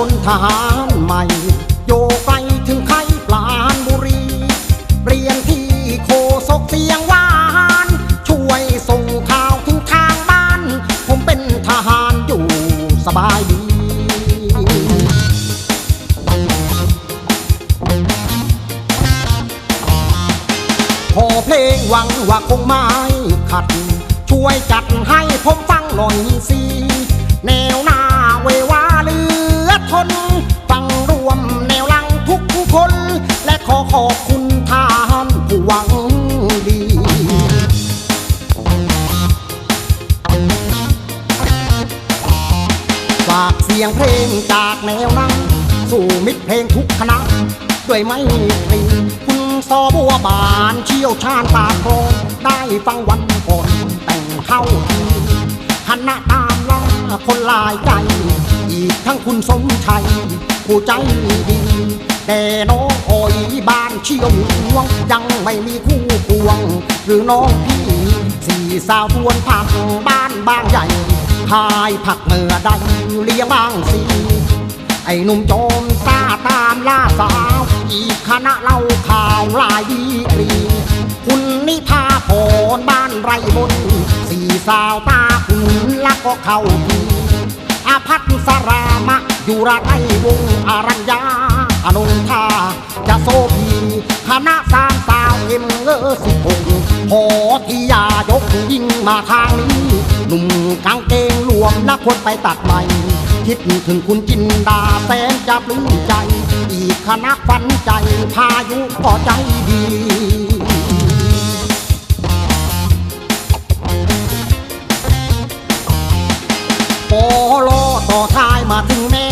ลทหารใหม่โยไกลถึงไข่ปลานบุรีเปลี่ยนที่โคศกเสียงหวานช่วยส่งข่าวถึงทางบ้านผมเป็นทหารอยู่สบายดีขอเพลงหวังว่าคงไม่ขัดช่วยจัดให้ผมฟังหน่อยสิแนวหน้าเววาเหลือทนฟังรวมแนวหลังทุกคนและขอขอบคุณทหารผู้หวังดีฝากเสียงเพลงจากแนวนั้นสู่มิตรเพลงทุกคณะด้วยไม่พลีคุณซอบัวบานเชี่ยวชาญปากโคงได้ฟังวันก่อนแต่งเข้าทีคณะตามล่าคนลายใจอีกทั้งคุณสมชัยผู้ใจดีแต่น้องอ้อยบ้านเชี่ยวหวงยังไม่มีคู่ควงหรือน้องพี่สี่สาวทวนผักบ้านบางใหญ่ขายผักเมื่อใดเลี้ยงบางสีไอ้หนุ่มโจมตาตามล่าสาวอีกคณะเล่าข่าวลายดีกรีคุณนิพาพรบ้านไรบนสี่สาวตาคุณลักก็เข้าทีอาพัฒสรามะอยู่ระไกวงอารัญญาอนงทาจะโซพีคณะสามสาวเอ็ม16พอที่ยายกยิ่งมาทางนี้หนุ่มกางเกงหลวมนักคนไปตัดใหม่คิดถึงคุณจินดาแสนจะปลื้มใจอีกคณะฝันใจพายุก็ใจดีปอลอต่อท้ายมาถึงแม่